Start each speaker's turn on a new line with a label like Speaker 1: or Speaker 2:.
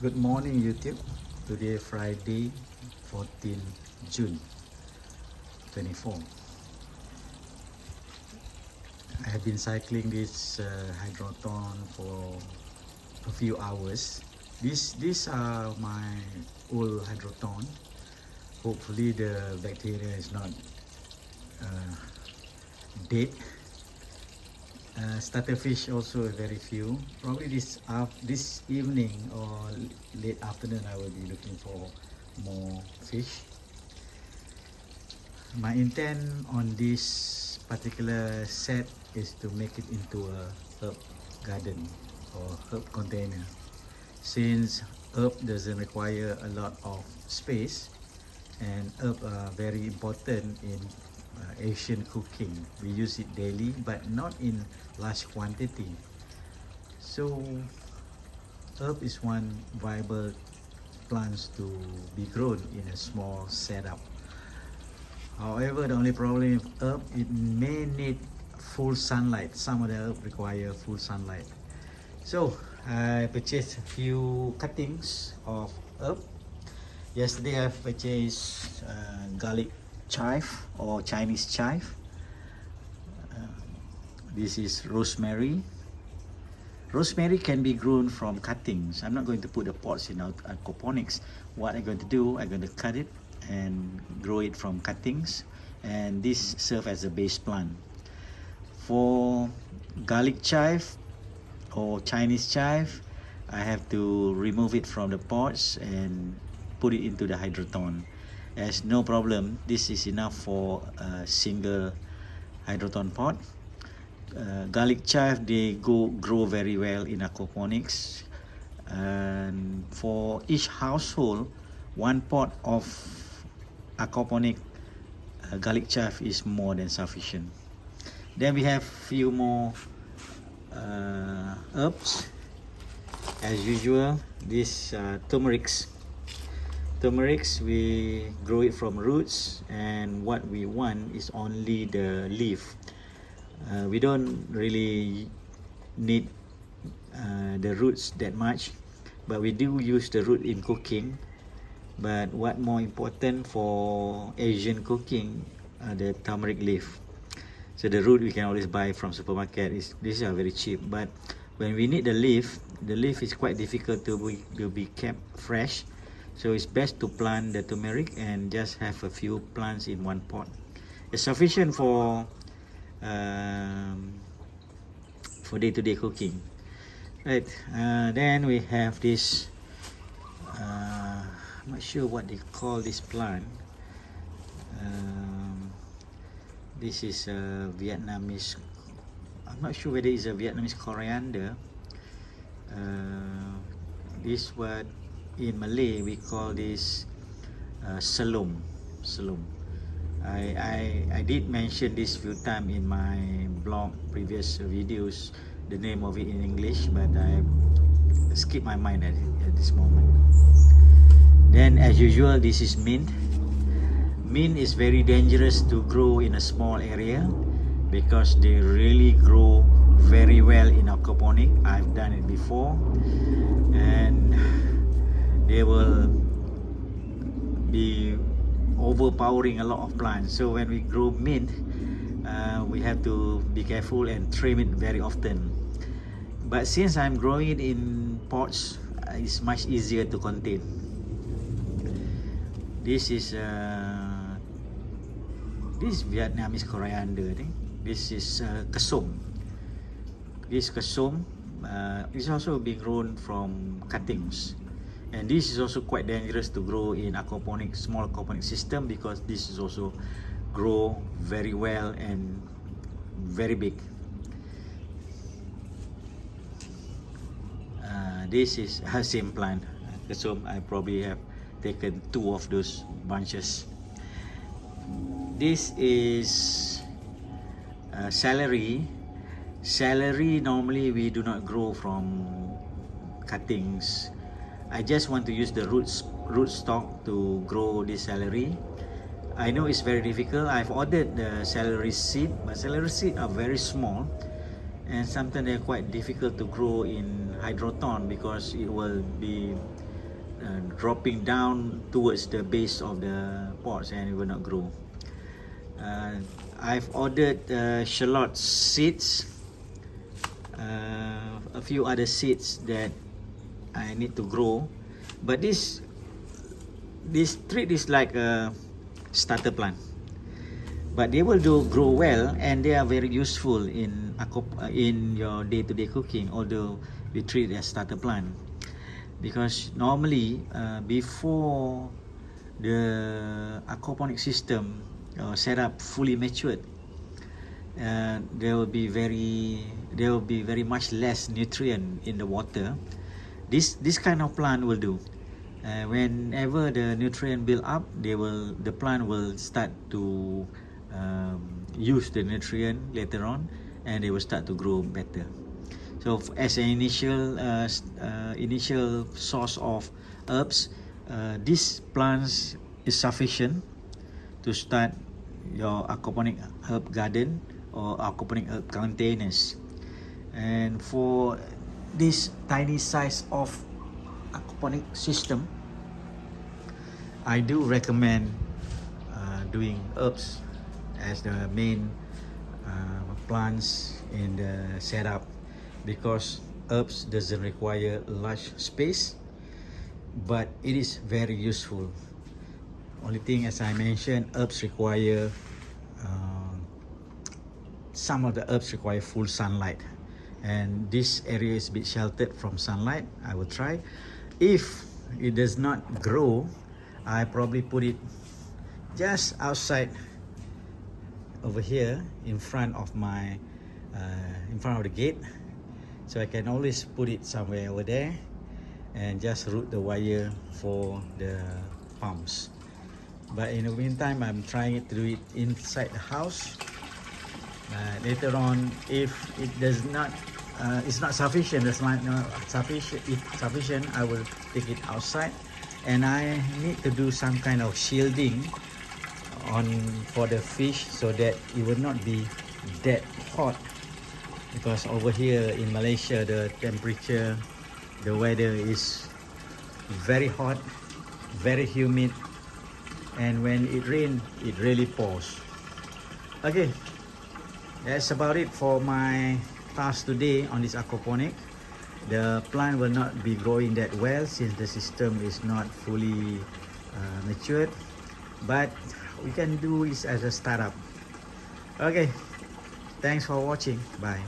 Speaker 1: Good morning YouTube. Today Friday 14 June 24. I have been cycling this hydroton for a few hours. These are my old hydroton. Hopefully the bacteria is not dead. Starter fish also very few. Probably this evening or late afternoon I will be looking for more fish. My intent on this particular set is to make it into a herb garden or herb container. Since herb doesn't require a lot of space and herb are very important in Asian cooking. We use it daily but not in large quantity. So herb is one viable plants to be grown in a small setup. However, the only problem with herb, it may need full sunlight. Some of the herb require full sunlight. So I purchased a few cuttings of herb. Yesterday I purchased garlic chive or Chinese chive. This is rosemary. Rosemary can be grown from cuttings. I'm not going to put the pots in aquaponics. What I'm going to do, I'm going to cut it and grow it from cuttings, and this serve as a base plant. For garlic chive or Chinese chive, I have to remove it from the pots and put it into the hydroton. As no problem, this is enough for a single hydroton pot. Garlic chive, they grow very well in aquaponics, and for each household, one pot of aquaponic garlic chive is more than sufficient. Then we have few more herbs. As usual, this turmerics. Turmerics, we grow it from roots, and what we want is only the leaf. We don't really need the roots that much, but we do use the root in cooking. But what more important for Asian cooking, the turmeric leaf. So the root we can always buy from supermarket. These are very cheap, but when we need the leaf is quite difficult to be kept fresh. So it's best to plant the turmeric and just have a few plants in one pot. It's sufficient for day-to-day cooking, right? Then we have this. I'm not sure what they call this plant. This is a Vietnamese. I'm not sure whether it's a Vietnamese coriander. This what in Malay we call this selum. I did mention this few times in my blog previous videos, the name of it in English, but I skip my mind at this moment. Then as usual, this is mint. Mint is very dangerous to grow in a small area because they really grow very well in aquaponic. I've done it before, and they will be overpowering a lot of plants. So when we grow mint, we have to be careful and trim it very often. But since I'm growing it in pots, it's much easier to contain. This is Vietnamese coriander, I think. This is kasum. This kasum is also being grown from cuttings, and this is also quite dangerous to grow in aquaponic, small aquaponic system, because this is also grow very well and very big. This is same plant, kasum. I probably have taken 2 of those bunches. This is celery. Celery normally we do not grow from cuttings. I just want to use the root stock to grow this celery. I know it's very difficult. I've ordered the celery seed, but celery seed are very small, and sometimes they're quite difficult to grow in hydroton because it will be dropping down towards the base of the pots and it will not grow. I've ordered shallot seeds, a few other seeds that I need to grow, but this tree is like a starter plant, but they will grow well and they are very useful in your day-to-day cooking, although we treat it as starter plant. Because normally before the aquaponic system set up fully matured, there will be very much less nutrient in the water. This kind of plant will do. Whenever the nutrient build up, the plant will start to use the nutrient later on, and they will start to grow better. So as an initial source of herbs, these plants is sufficient to start your aquaponic herb garden or aquaponic herb containers. And for this tiny size of aquaponic system, I do recommend doing herbs as the main plants in the setup, because herbs doesn't require large space, but it is very useful. Only thing, as I mentioned, herbs require some of the herbs require full sunlight, and this area is a bit sheltered from sunlight. I will try. If it does not grow, I probably put it just outside over here in front of my in front of the gate, so I can always put it somewhere over there and just route the wire for the pumps. But in the meantime, I'm trying to do it inside the house. Later on, if it does not it's not sufficient, it's not sufficient, I will take it outside, and I need to do some kind of shielding for the fish so that it will not be that hot, because over here in Malaysia the temperature, the weather is very hot, very humid, and when it rains it really pours. Okay, that's about it for my task today on this aquaponic. The plant will not be growing that well since the system is not fully matured, but we can do this as a startup. Okay, thanks for watching. Bye.